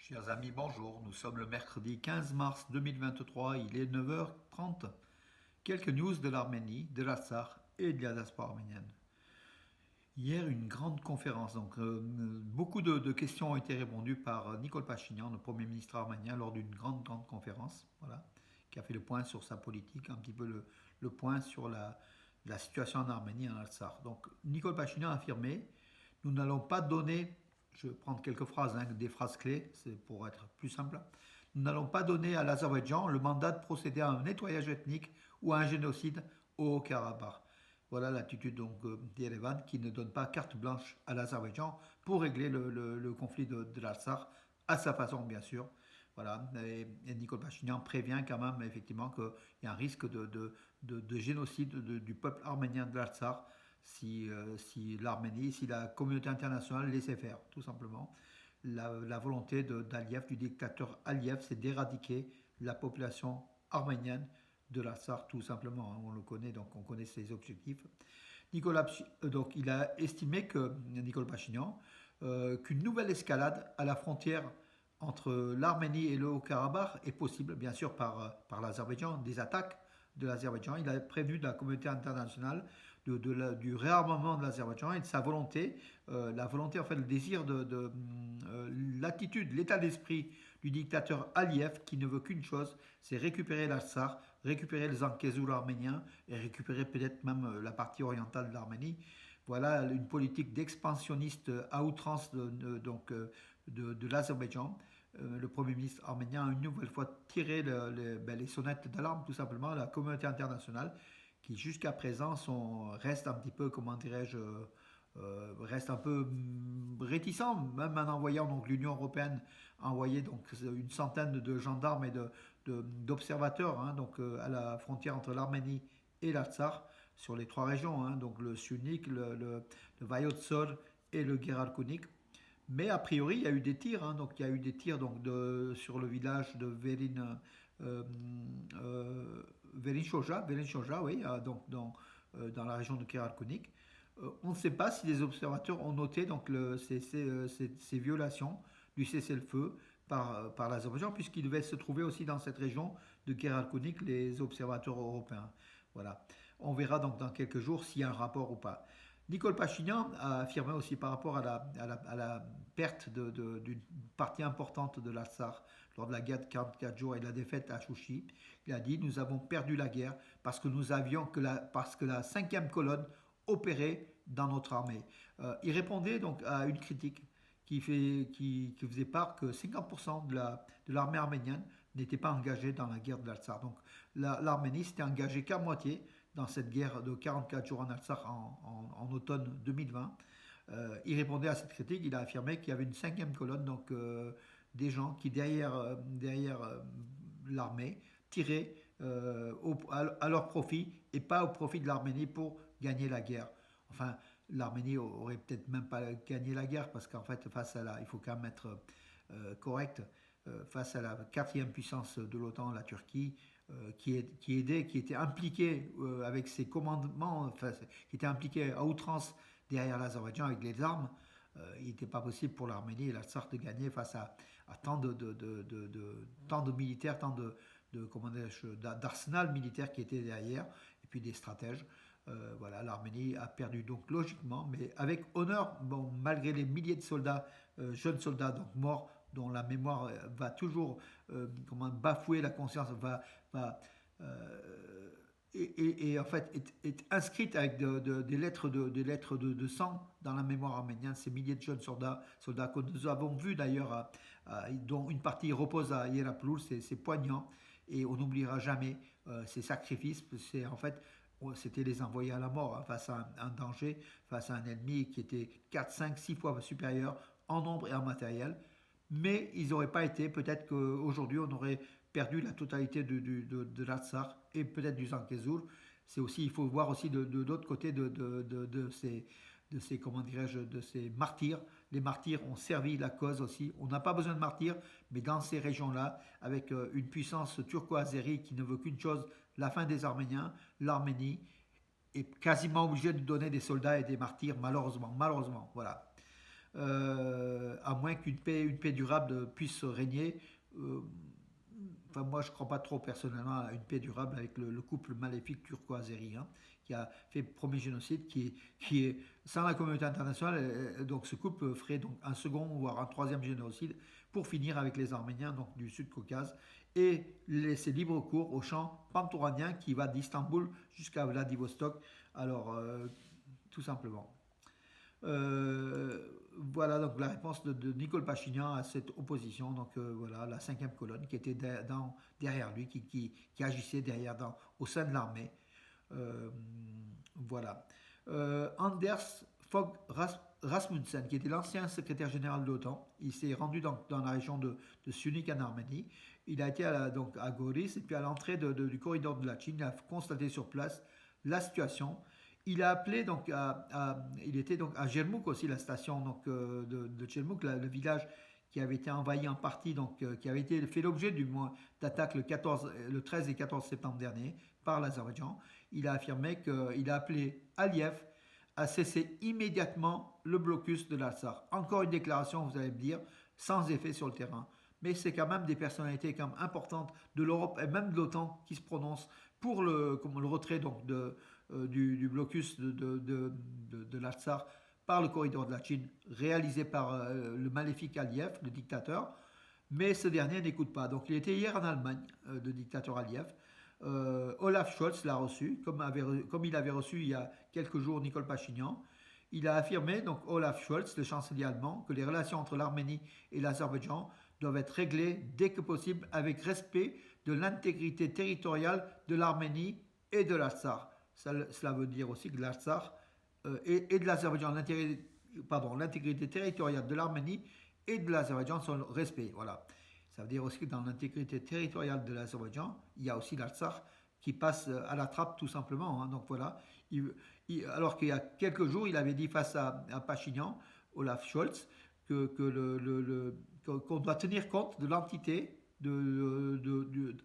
Chers amis, bonjour. Nous sommes le mercredi 15 mars 2023, il est 9h30. Quelques news de l'Arménie, de l'Artsakh et de la diaspora arménienne. Hier, une grande conférence. Beaucoup de questions ont été répondues par Nicole Pachinian, le Premier ministre arménien, lors d'une grande conférence, voilà, qui a fait le point sur sa politique, un petit peu le point sur la situation en Arménie et en Artsakh. Donc, Nicole Pachinian a affirmé: nous n'allons pas donner, je vais prendre quelques phrases, des phrases clés, c'est pour être plus simple. Nous n'allons pas donner à l'Azerbaïdjan le mandat de procéder à un nettoyage ethnique ou à un génocide au Haut-Karabakh. Voilà l'attitude d'Erevan, qui ne donne pas carte blanche à l'Azerbaïdjan pour régler le conflit de l'Artsakh à sa façon, bien sûr. Voilà. Et Nicole Pachinian prévient quand même effectivement qu'il y a un risque de génocide du peuple arménien de l'Artsakh si l'Arménie, si la communauté internationale laissait faire, tout simplement. La volonté d'Aliyev, du dictateur Aliyev, c'est d'éradiquer la population arménienne de l'Artsakh, tout simplement. On le connaît, donc on connaît ses objectifs. Donc il a estimé que Nicole Pachinian qu'une nouvelle escalade à la frontière entre l'Arménie et le Haut-Karabakh est possible, bien sûr par l'Azerbaïdjan, des attaques de l'Azerbaïdjan. Il a prévenu de la communauté internationale du réarmement de l'Azerbaïdjan et de sa volonté, la volonté, en fait, le désir l'attitude, l'état d'esprit du dictateur Aliyev, qui ne veut qu'une chose, c'est récupérer l'Artsakh, récupérer les Zankezour arméniens et récupérer peut-être même la partie orientale de l'Arménie. Voilà une politique d'expansionniste à outrance de l'Azerbaïdjan. Le Premier ministre arménien a une nouvelle fois tiré les sonnettes d'alarme, tout simplement, à la communauté internationale, qui jusqu'à présent reste un petit peu, comment dirais-je, reste un peu réticent, même en envoyant, donc l'Union européenne a envoyé donc une centaine de gendarmes et d'observateurs, à la frontière entre l'Arménie et l'Artsakh, sur les trois régions, donc le Syunik, le Vayotsor et le Geralkunik. Mais a priori, il y a eu des tirs, donc il y a eu des tirs sur le village de euh, Verin Shoja, oui, dans la région de Keralkunik. On ne sait pas si les observateurs ont noté ces violations du cessez-le-feu par l'Azerbaïdjan, puisqu'ils devaient se trouver aussi dans cette région de Keralkunik, les observateurs européens. Voilà. On verra donc dans quelques jours s'il y a un rapport ou pas. Nicole Pachinian a affirmé aussi par rapport à la perte d'une partie importante de l'Artsakh lors de la guerre de 44 jours et de la défaite à Chouchi. Il a dit: nous avons perdu la guerre parce que parce que la cinquième colonne opérait dans notre armée. Il répondait donc à une critique qui faisait part que 50% de l'armée arménienne n'était pas engagée dans la guerre de l'Artsakh. Donc l'Arménie s'était engagée qu'à moitié dans cette guerre de 44 jours en Artsakh en automne 2020. Il répondait à cette critique, il a affirmé qu'il y avait une cinquième colonne, donc des gens qui, derrière l'armée, tiraient à leur profit et pas au profit de l'Arménie pour gagner la guerre. Enfin, l'Arménie aurait peut-être même pas gagné la guerre parce qu'en fait, il faut quand même être correct, face à la quatrième puissance de l'OTAN, la Turquie, qui aidait, qui était impliqué avec ses commandements, enfin, qui était impliqué à outrance derrière l'Azerbaïdjan avec les armes. Il n'était pas possible pour l'Arménie et l'Artsakh de gagner face à tant de militaires, d'arsenal militaire qui était derrière, et puis des stratèges. Voilà, l'Arménie a perdu donc logiquement, mais avec honneur, bon, malgré les milliers de soldats, jeunes soldats donc morts, dont la mémoire va toujours bafouer la conscience, va en fait est inscrite avec des lettres de sang dans la mémoire arménienne, ces milliers de jeunes soldats que nous avons vus d'ailleurs, dont une partie repose à Hierapoul, c'est poignant, et on n'oubliera jamais ces sacrifices. C'est en fait C'était les envoyer à la mort, face à un danger, face à un ennemi qui était 4, 5, 6 fois supérieur en nombre et en matériel. Mais ils n'auraient pas été, peut-être qu'aujourd'hui on aurait perdu la totalité de l'Artsakh et peut-être du Zankezour. C'est aussi, il faut voir aussi de l'autre côté comment dirais-je, de ces martyrs. Les martyrs ont servi la cause aussi. On n'a pas besoin de martyrs, mais dans ces régions-là, avec une puissance turco-azérie qui ne veut qu'une chose, la fin des Arméniens, l'Arménie est quasiment obligée de donner des soldats et des martyrs, malheureusement. Malheureusement, voilà. à moins une paix durable puisse régner. Euh, Enfin, moi, je ne crois pas trop personnellement à une paix durable avec le couple maléfique turco-azéri, hein, qui a fait le premier génocide, qui est sans la communauté internationale. Donc, ce couple ferait donc un second, voire un troisième génocide pour finir avec les Arméniens donc, du Sud-Caucase et laisser libre cours au champ pantouranien qui va d'Istanbul jusqu'à Vladivostok. Alors, tout simplement. Euh, voilà donc la réponse de Nicole Pachinian à cette opposition. Donc voilà la cinquième colonne qui était derrière lui, qui agissait derrière au sein de l'armée. Euh, voilà. Anders Fogh Rasmussen, qui était l'ancien secrétaire général de l'OTAN, il s'est rendu dans la région de Sunik en Arménie. Il a été donc à Goris et puis à l'entrée du corridor de la Chine, il a constaté sur place la situation. Il a appelé donc il était donc à Gelmouk aussi la station donc de Gelmouk, le village qui avait été envahi en partie donc qui avait été fait l'objet du moins d'attaques le 13 et 14 septembre dernier par l'Azerbaïdjan. Il a affirmé qu'il a appelé Aliyev à cesser immédiatement le blocus de l'Artsakh. Encore une déclaration, vous allez me dire, sans effet sur le terrain. Mais c'est quand même des personnalités quand même importantes de l'Europe et même de l'OTAN qui se prononcent pour le retrait donc du blocus de l'Artsakh par le corridor de la Chine, réalisé par le maléfique Aliyev, le dictateur. Mais ce dernier n'écoute pas. Donc il était hier en Allemagne, le dictateur Aliyev. Olaf Scholz l'a reçu, comme il avait reçu il y a quelques jours Nicole Pachinian. Il a affirmé, donc Olaf Scholz, le chancelier allemand, que les relations entre l'Arménie et l'Azerbaïdjan doivent être réglées dès que possible avec respect de l'intégrité territoriale de l'Arménie et de l'Artsakh. Cela veut dire aussi que l'Artsakh et de l'Azerbaïdjan, l'intégrité territoriale de l'Arménie et de l'Azerbaïdjan sont respect. Voilà. Ça veut dire aussi que dans l'intégrité territoriale de l'Azerbaïdjan, il y a aussi l'Artsakh qui passe à la trappe tout simplement, hein. Donc voilà. Alors qu'il y a quelques jours, il avait dit face à Pachinian, Olaf Scholz, qu'on doit tenir compte de l'entité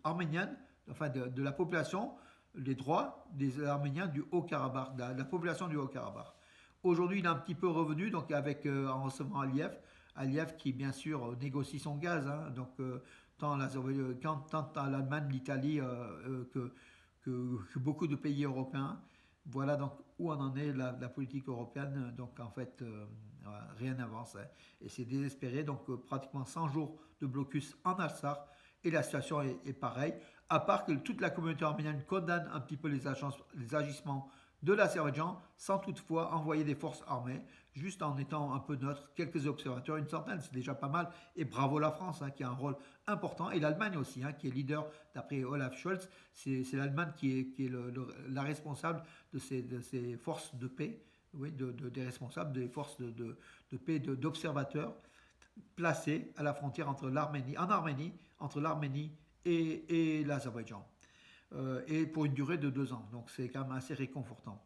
arménienne, enfin de la population, les droits des Arméniens du Haut-Karabakh, de la population du Haut-Karabakh. Aujourd'hui, il est un petit peu revenu, donc en recevant Aliyev qui bien sûr négocie son gaz, hein, donc tant l'Allemagne, l'Italie que beaucoup de pays européens. Voilà donc où en est la politique européenne. Donc en fait, rien n'avance, hein, et c'est désespéré. Donc pratiquement 100 jours de blocus en Alsace et la situation est pareille. À part que toute la communauté arménienne condamne un petit peu les agissements de l'Azerbaïdjan sans toutefois envoyer des forces armées, juste en étant un peu neutre, quelques observateurs, une centaine, c'est déjà pas mal. Et bravo la France, hein, qui a un rôle important, et l'Allemagne aussi, hein, qui est leader, d'après Olaf Scholz, c'est l'Allemagne qui est la responsable de ces forces de paix, oui, des responsables des forces de paix, d'observateurs placés à la frontière en Arménie, entre l'Arménie et l'Azerbaïdjan. Et pour une durée de 2 ans. Donc c'est quand même assez réconfortant.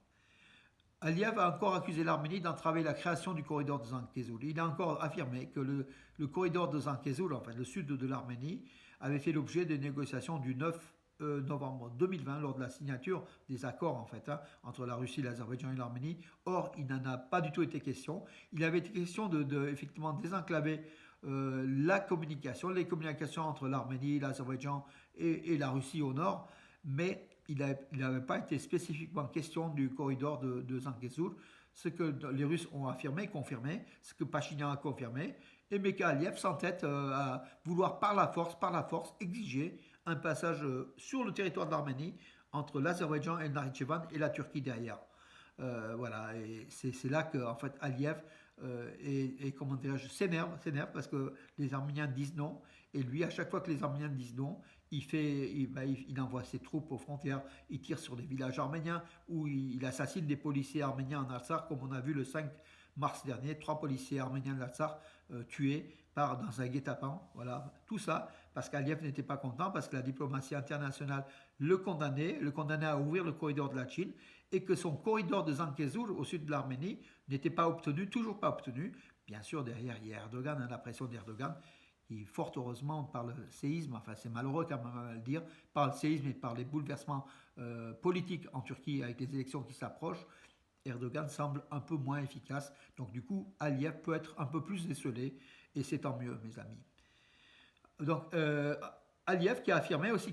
Aliyev a encore accusé l'Arménie d'entraver la création du corridor de Zangezur. Il a encore affirmé que le corridor de Zangezur, enfin le sud de l'Arménie, avait fait l'objet des négociations du 9 novembre 2020 lors de la signature des accords en fait, hein, entre la Russie, l'Azerbaïdjan et l'Arménie. Or, il n'en a pas du tout été question. Il avait été question effectivement désenclaver les communications entre l'Arménie, l'Azerbaïdjan et la Russie au nord, mais il n'avait pas été spécifiquement question du corridor de Zangezur, ce que les Russes ont affirmé, confirmé, ce que Pachinian a confirmé, et Meka Aliyev s'entête à vouloir par la force, exiger un passage sur le territoire de l'Arménie entre l'Azerbaïdjan et le Nakhitchevan et la Turquie derrière. Voilà, et c'est là que en fait Aliyev comment dirais-je, s'énerve parce que les Arméniens disent non, et lui, à chaque fois que les Arméniens disent non, il envoie ses troupes aux frontières, il tire sur des villages arméniens, ou il assassine des policiers arméniens en Artsakh, comme on a vu le 5 mars dernier, 3 policiers arméniens de l'Artsakh tués dans un guet-apens. Voilà, tout ça parce qu'Aliyev n'était pas content, parce que la diplomatie internationale le condamnait à ouvrir le corridor de la Chine, et que son corridor de Zangezur au sud de l'Arménie n'était pas obtenu, toujours pas obtenu. Bien sûr, derrière, il y a Erdogan, hein, la pression d'Erdogan, qui fort heureusement par le séisme, enfin c'est malheureux quand même à le dire, par le séisme et par les bouleversements politiques en Turquie avec les élections qui s'approchent, Erdogan semble un peu moins efficace. Donc du coup, Aliyev peut être un peu plus décelé et c'est tant mieux, mes amis. Donc Aliyev qui a affirmé aussi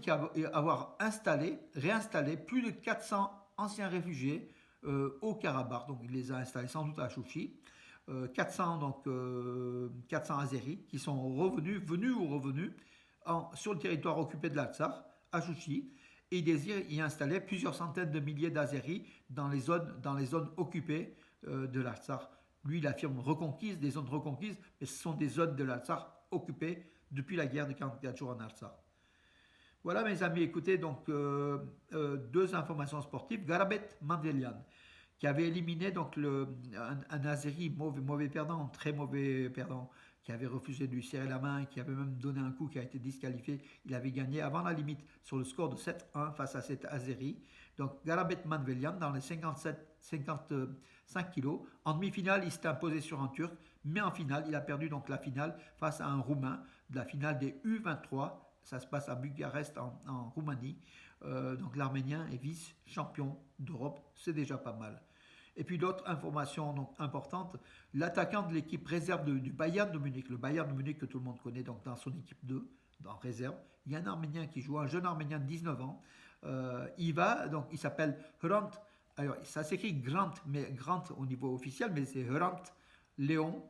avoir réinstallé plus de 400 anciens réfugiés au Karabakh. Donc il les a installés sans doute à Chouchi. 400 400 Azéris qui sont venus ou revenus sur le territoire occupé de l'Artsakh, à Chouchi, et il désire y installer plusieurs centaines de milliers d'Azéris dans les zones occupées de l'Artsakh. Lui, il affirme des zones reconquises, mais ce sont des zones de l'Artsakh occupées depuis la guerre de 44 jours en Artsakh. Voilà mes amis, écoutez donc deux informations sportives. Garabet Mandelian qui avait éliminé un Azeri mauvais perdant, très mauvais perdant, qui avait refusé de lui serrer la main, qui avait même donné un coup, qui a été disqualifié. Il avait gagné avant la limite sur le score de 7-1 face à cet Azeri. Donc Garabet Mandelian dans les 55 kilos. En demi-finale, il s'est imposé sur un Turc, mais en finale, il a perdu donc la finale face à un Roumain de la finale des U23. Ça se passe à Bucarest en Roumanie. Donc l'Arménien est vice-champion d'Europe, c'est déjà pas mal. Et puis l'autre information donc, importante, l'attaquant de l'équipe réserve du Bayern de Munich, le Bayern de Munich que tout le monde connaît donc dans son équipe 2, en réserve, il y a un Arménien qui joue, un jeune Arménien de 19 ans, il s'appelle Hrant, alors ça s'écrit Grant, mais Grant au niveau officiel, mais c'est Hrant Léon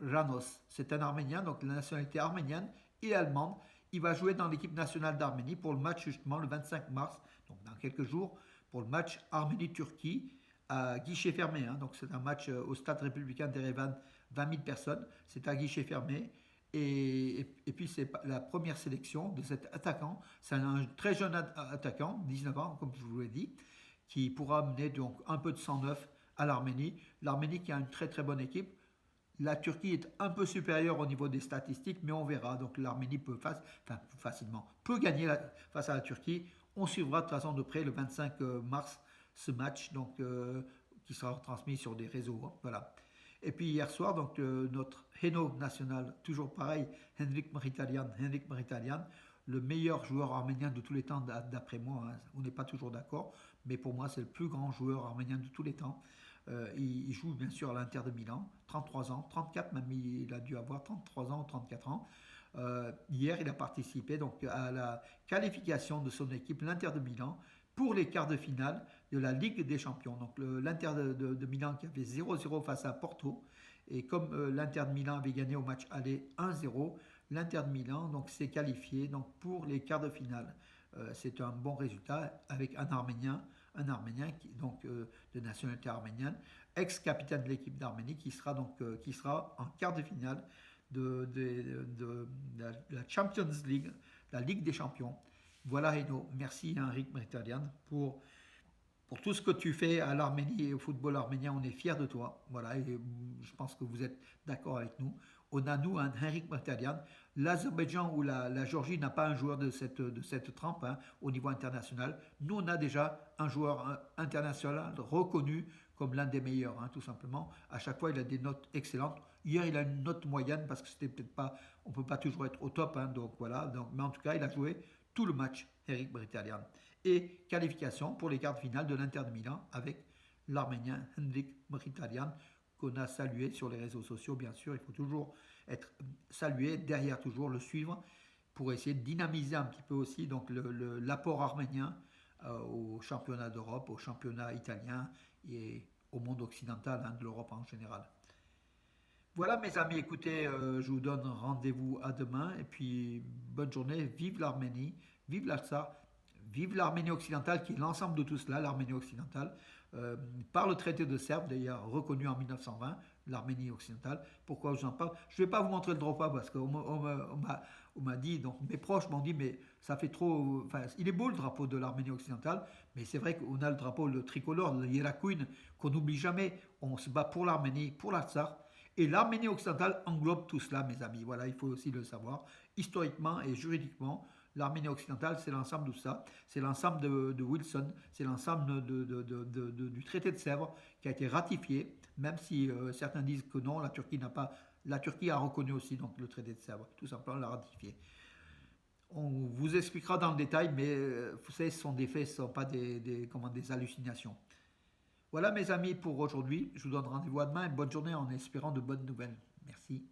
Ranos, c'est un Arménien, donc la nationalité arménienne et allemande. Il va jouer dans l'équipe nationale d'Arménie pour le match justement le 25 mars, donc dans quelques jours, pour le match Arménie-Turquie à guichet fermé. Hein. Donc c'est un match au stade républicain d'Erevan, 20 000 personnes. C'est à guichet fermé. Et puis c'est la première sélection de cet attaquant. C'est un très jeune attaquant, 19 ans, comme je vous l'ai dit, qui pourra amener donc un peu de sang neuf à l'Arménie. L'Arménie qui a une très très bonne équipe. La Turquie est un peu supérieure au niveau des statistiques, mais on verra. Donc l'Arménie peut gagner face à la Turquie. On suivra de toute façon de près le 25 mars ce match qui sera retransmis sur des réseaux. Hein, voilà. Et puis hier soir, donc notre Héno national, toujours pareil, Henrik Mkhitaryan, le meilleur joueur arménien de tous les temps d'après moi. Hein. On n'est pas toujours d'accord, mais pour moi c'est le plus grand joueur arménien de tous les temps. Il joue bien sûr à l'Inter de Milan, 33 ans, 34 même, il a dû avoir 33 ans ou 34 ans. Hier, il a participé donc à la qualification de son équipe, l'Inter de Milan, pour les quarts de finale de la Ligue des Champions. Donc l'Inter de Milan qui avait 0-0 face à Porto. Et comme l'Inter de Milan avait gagné au match aller 1-0, l'Inter de Milan donc s'est qualifié donc pour les quarts de finale. C'est un bon résultat avec un Arménien de nationalité arménienne, ex-capitaine de l'équipe d'Arménie, qui sera en quart de finale de la Champions League, la Ligue des Champions. Voilà Reno, merci Henrik Mkhitaryan pour tout ce que tu fais à l'Arménie et au football arménien, on est fiers de toi. Voilà, et je pense que vous êtes d'accord avec nous. On a nous un Henrik Mkhitaryan. L'Azerbaïdjan ou la Géorgie n'a pas un joueur de cette trempe hein, au niveau international. Nous, on a déjà un joueur international reconnu comme l'un des meilleurs, hein, tout simplement. À chaque fois, il a des notes excellentes. Hier, il a une note moyenne parce que c'était peut-être pas, on peut pas toujours être au top, hein, donc voilà. Mais en tout cas, il a joué tout le match, Henrik Mkhitaryan. Et qualification pour les quarts de finale de l'Inter de Milan avec l'Arménien Henrik Mkhitaryan qu'on a salué sur les réseaux sociaux, bien sûr. Il faut toujours être salué, derrière toujours le suivre pour essayer de dynamiser un petit peu aussi donc l'apport arménien au championnat d'Europe, au championnat italien et au monde occidental, hein, de l'Europe en général. Voilà mes amis, écoutez, je vous donne rendez-vous à demain et puis bonne journée, vive l'Arménie, vive l'Artsakh, vive l'Arménie occidentale qui est l'ensemble de tout cela, l'Arménie occidentale, par le traité de Sèvres, d'ailleurs reconnu en 1920, l'Arménie occidentale. Pourquoi je vous en parle? Je ne vais pas vous montrer le drapeau parce qu'on m'a dit, donc mes proches m'ont dit, mais ça fait trop. Enfin, il est beau le drapeau de l'Arménie occidentale, mais c'est vrai qu'on a le drapeau, le tricolore, le Hierakuin, qu'on n'oublie jamais. On se bat pour l'Arménie, pour l'Artsakh. Et l'Arménie occidentale englobe tout cela, mes amis. Voilà, il faut aussi le savoir. Historiquement et juridiquement, l'Arménie occidentale, c'est l'ensemble de tout ça. C'est l'ensemble de Wilson, c'est l'ensemble du traité de Sèvres qui a été ratifié, même si certains disent que non, la Turquie n'a pas. La Turquie a reconnu aussi donc, le traité de Sèvres, tout simplement l'a ratifié. On vous expliquera dans le détail, mais vous savez, ce sont des faits, ce ne sont pas des hallucinations. Voilà mes amis pour aujourd'hui. Je vous donne rendez-vous à demain et bonne journée en espérant de bonnes nouvelles. Merci.